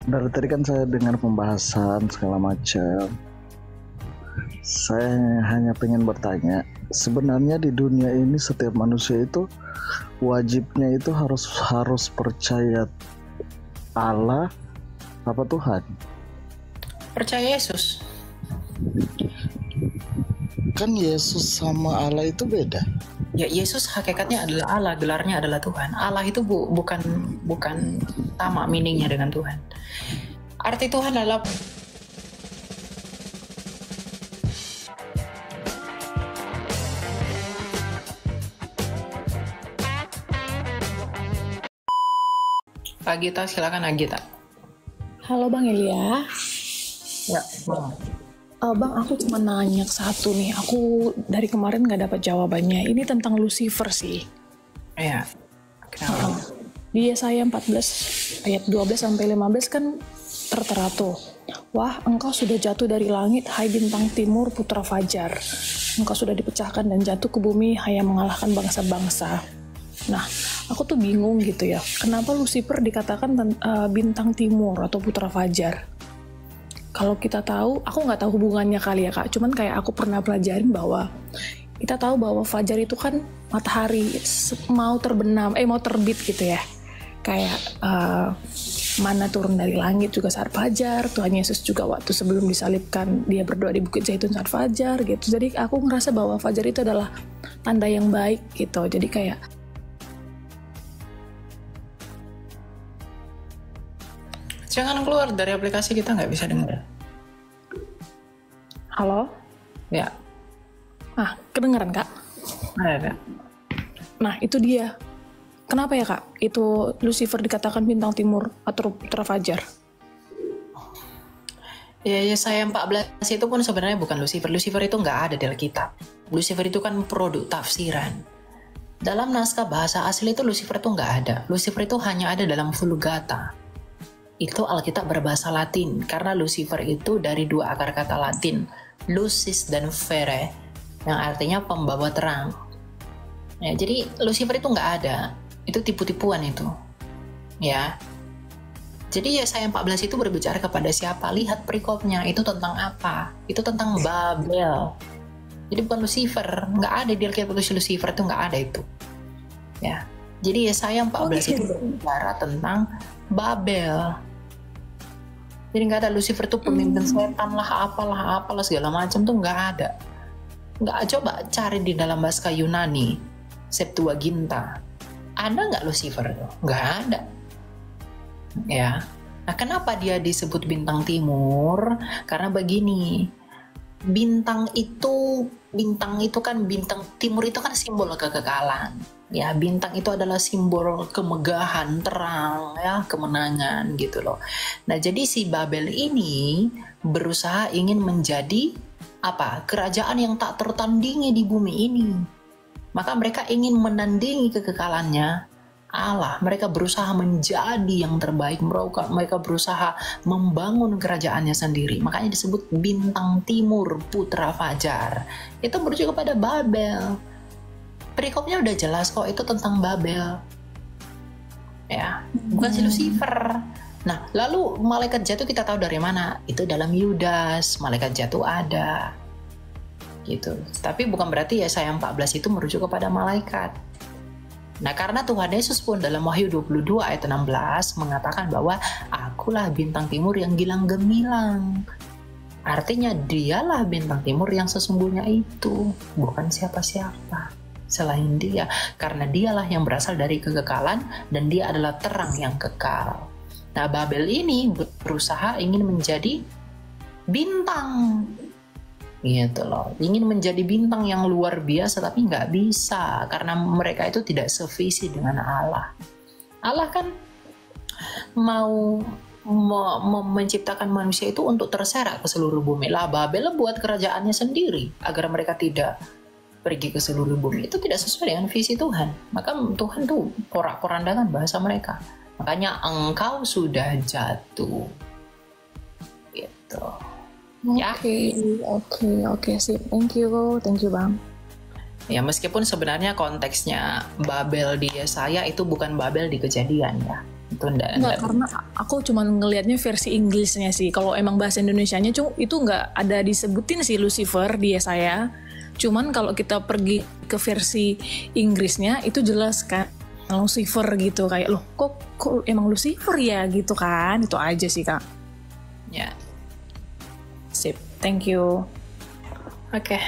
Dari tadi kan saya dengar pembahasan segala macam. Saya hanya pengen bertanya, sebenarnya di dunia ini setiap manusia itu wajibnya itu harus percaya Allah apa Tuhan? Percaya Yesus. Kan Yesus sama Allah itu beda. Ya, Yesus hakikatnya adalah Allah, gelarnya adalah Tuhan. Allah itu bukan sama meaningnya dengan Tuhan. Arti Tuhan adalah Agita, silakan Agita. Halo Bang Elia. Ya, Bang. Bang, aku cuma nanya satu nih. Aku dari kemarin nggak dapat jawabannya. Ini tentang Lucifer sih. Ya. Di Yesaya 14 ayat 12 sampai 15 kan tertera tuh. Wah, engkau sudah jatuh dari langit, hai bintang timur putra fajar. Engkau sudah dipecahkan dan jatuh ke bumi, hai yang mengalahkan bangsa-bangsa. Nah, aku tuh bingung gitu ya. Kenapa Lucifer dikatakan bintang timur atau putra fajar? Kalau kita tahu, aku nggak tahu hubungannya kali ya Kak, cuman kayak aku pernah pelajarin bahwa kita tahu bahwa fajar itu kan matahari mau terbenam, mau terbit gitu ya. Kayak mana turun dari langit juga saat fajar, Tuhan Yesus juga waktu sebelum disalibkan, dia berdoa di Bukit Zaitun saat fajar gitu. Jadi aku ngerasa bahwa fajar itu adalah tanda yang baik gitu, jadi kayak Jangan keluar dari aplikasi, kita nggak bisa dengar. Halo? Ya. Kedengeran Kak? Ada. Nah itu dia. Kenapa ya Kak? Itu Lucifer dikatakan bintang timur atau putra fajar? Ya, Yesaya 14 itu pun sebenarnya bukan Lucifer. Lucifer itu nggak ada di Alkitab. Lucifer itu kan produk tafsiran. Dalam naskah bahasa asli itu Lucifer itu nggak ada. Lucifer itu hanya ada dalam Vulgata. Itu Alkitab berbahasa Latin, karena Lucifer itu dari dua akar kata Latin, lucis dan fere, yang artinya pembawa terang. Ya, jadi Lucifer itu nggak ada, itu tipu-tipuan itu. Ya. Jadi Yesaya 14 itu berbicara kepada siapa? Lihat perikopnya, itu tentang apa? Itu tentang Babel. Jadi bukan Lucifer, nggak ada di Alkitab Lucifer itu nggak ada itu. Ya. Jadi Yesaya 14 itu berbicara tentang Babel. Jadi nggak ada Lucifer tuh pemimpin setan lah, apalah segala macam tuh nggak ada. Nggak, coba cari di dalam bahasa Yunani, Septuaginta. Ada nggak Lucifer tuh? Nggak ada. Ya. Nah, kenapa dia disebut bintang timur? Karena begini, bintang itu kan, bintang timur itu kan simbol kekekalan. Ya, bintang itu adalah simbol kemegahan, terang, ya, kemenangan gitu loh. Nah, jadi si Babel ini berusaha ingin menjadi kerajaan yang tak tertandingi di bumi ini. Maka mereka ingin menandingi kekekalannya Allah. Mereka berusaha menjadi yang terbaik, mereka berusaha membangun kerajaannya sendiri. Makanya disebut bintang timur putra fajar. Itu merujuk kepada Babel. Perikopnya udah jelas kok, itu tentang Babel. Ya, bukan si Lucifer. Nah, lalu malaikat jatuh kita tahu dari mana? Itu dalam Yudas, malaikat jatuh ada. Gitu. Tapi bukan berarti Yesaya 14 itu merujuk kepada malaikat. Nah, karena Tuhan Yesus pun dalam Wahyu 22 ayat 16 mengatakan bahwa akulah bintang timur yang gilang gemilang. Artinya dialah bintang timur yang sesungguhnya itu, bukan siapa-siapa selain dia, karena dialah yang berasal dari kekekalan dan dia adalah terang yang kekal. Nah, Babel ini berusaha ingin menjadi bintang gitu loh, ingin menjadi bintang yang luar biasa, tapi nggak bisa karena mereka itu tidak sevisi dengan Allah. Allah kan mau menciptakan manusia itu untuk terserak ke seluruh bumi. Lah, Babel buat kerajaannya sendiri agar mereka tidak pergi ke seluruh bumi. Itu tidak sesuai dengan visi Tuhan. Maka Tuhan tuh porak-porandakan bahasa mereka. Makanya engkau sudah jatuh. Gitu. Oke, sip. Thank you Bang. Ya, meskipun sebenarnya konteksnya Babel di Yesaya itu bukan Babel di Kejadian ya. Itu Enggak, karena aku cuma ngelihatnya versi Inggrisnya sih. Kalau emang bahasa Indonesianya itu nggak ada disebutin sih Lucifer di Yesaya. Cuman kalau kita pergi ke versi Inggrisnya itu jelas kan Lucifer gitu, kayak loh kok emang Lucifer ya gitu kan. Itu aja sih Kak. ya. Sip, thank you. Oke.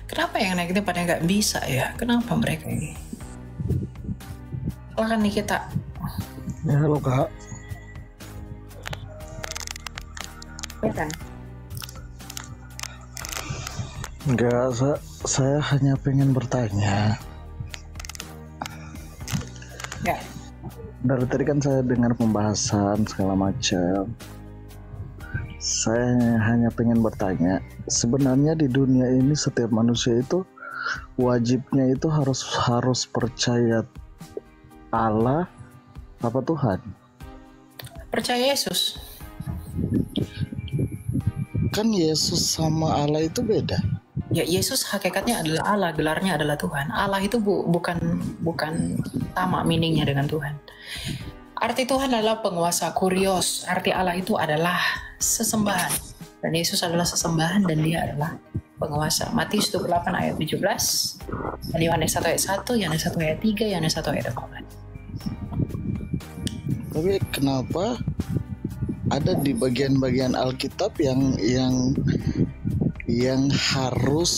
Kenapa yang negatif pada nggak bisa ya? Kenapa mereka ini? Silakan nih kita. Ya, halo Kak. Silakan. Enggak, saya hanya pengen bertanya. Ya. Dari tadi kan saya dengar pembahasan segala macam. Saya hanya pengen bertanya, sebenarnya di dunia ini setiap manusia itu wajibnya itu harus percaya Allah apa Tuhan? Percaya Yesus. Kan Yesus sama Allah itu beda. Ya, Yesus hakikatnya adalah Allah, gelarnya adalah Tuhan. Allah itu bukan sama meaningnya dengan Tuhan. Arti Tuhan adalah penguasa, kurios. Arti Allah itu adalah sesembahan. Dan Yesus adalah sesembahan dan dia adalah penguasa. Matius 28 ayat 17, dan Yohanes 1 ayat 1, Yohanes 1 ayat 3, Yohanes 1 ayat 14. Tapi kenapa ada di bagian-bagian Alkitab yang harus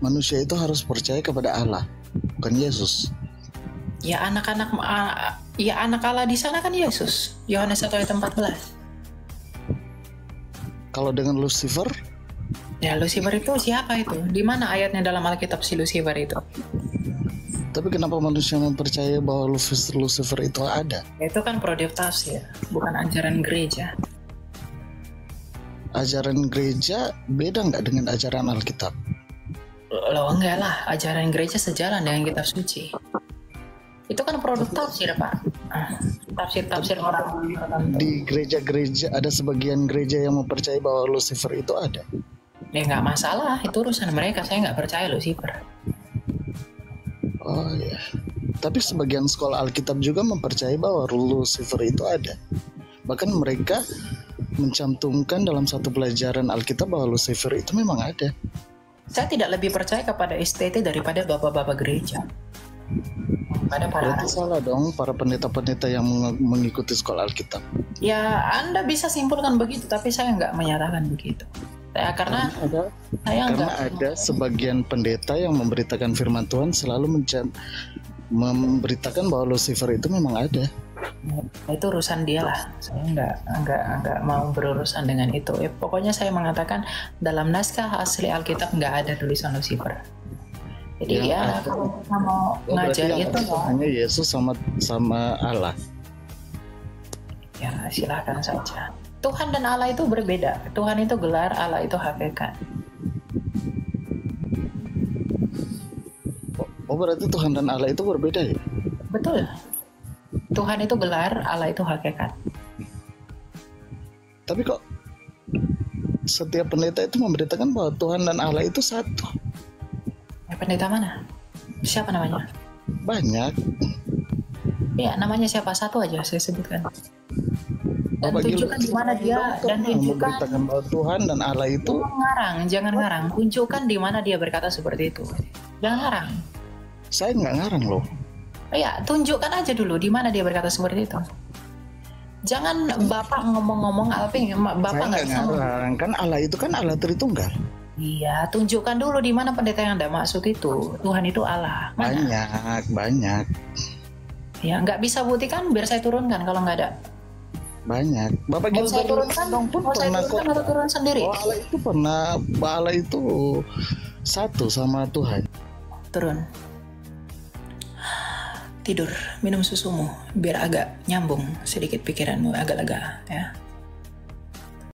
manusia itu harus percaya kepada Allah, bukan Yesus? Ya anak Allah di sana kan Yesus. Yohanes 1 ayat 14. Kalau dengan Lucifer? Ya, Lucifer itu siapa itu? Di mana ayatnya dalam Alkitab si Lucifer itu? Tapi kenapa manusia mempercayai bahwa Lucifer itu ada? Itu kan produk tafsir, bukan ajaran gereja. Ajaran gereja beda nggak dengan ajaran Alkitab? Loh enggak lah, ajaran gereja sejalan dengan kitab suci. Itu kan produk tafsir Pak. Tafsir orang. Di gereja-gereja ada sebagian gereja yang mempercayai bahwa Lucifer itu ada. Ya nggak masalah, itu urusan mereka. Saya nggak percaya Lucifer. Oh ya. Tapi sebagian sekolah Alkitab juga mempercayai bahwa Lucifer itu ada. Bahkan mereka mencantumkan dalam satu pelajaran Alkitab bahwa Lucifer itu memang ada. Saya tidak lebih percaya kepada STT daripada bapak-bapak gereja. Berarti salah dong para pendeta-pendeta yang mengikuti sekolah Alkitab. Ya Anda bisa simpulkan begitu, tapi saya nggak menyatakan begitu. Karena ada sebagian pendeta yang memberitakan firman Tuhan selalu memberitakan bahwa Lucifer itu memang ada. Itu urusan dia lah. Saya nggak mau berurusan dengan itu. Pokoknya saya mengatakan dalam naskah asli Alkitab nggak ada tulisan Lucifer. Jadi kalau kita mau ngajar itu hanya Yesus sama Allah. Ya silakan saja. Tuhan dan Allah itu berbeda. Tuhan itu gelar, Allah itu hakikat. Oh berarti Tuhan dan Allah itu berbeda ya? Betul. Tuhan itu gelar, Allah itu hakikat. Tapi kok setiap pendeta itu memberitakan bahwa Tuhan dan Allah itu satu? Pendeta mana? Siapa namanya? Banyak. Ya, namanya siapa? Satu aja saya sebutkan. Dan tunjukkan di mana dia dan tunjukkan bahwa Tuhan dan Allah itu. Jangan ngarang. Tunjukkan di mana dia berkata seperti itu. Jangan ngarang. Saya nggak ngarang loh. Ya, tunjukkan aja dulu di mana dia berkata seperti itu. Jangan Bapak ngomong-ngomong Alvin, Bapak Saya nggak nggak bisa ngomong. ngarang, kan Allah itu kan Allah Tritunggal. Iya, tunjukkan dulu di mana pendeta yang Anda maksud itu. Tuhan itu Allah. Mana? Banyak. Ya, nggak bisa buktikan, biar saya turunkan kalau nggak ada. Banyak. Bapak Mau saya Gilbert turunkan? dong pun Mau saya pernah turunkan kok. atau turun sendiri? Oh, Allah itu satu sama Tuhan. Turun. Tidur, minum susumu, biar agak nyambung sedikit pikiranmu, agak lega ya.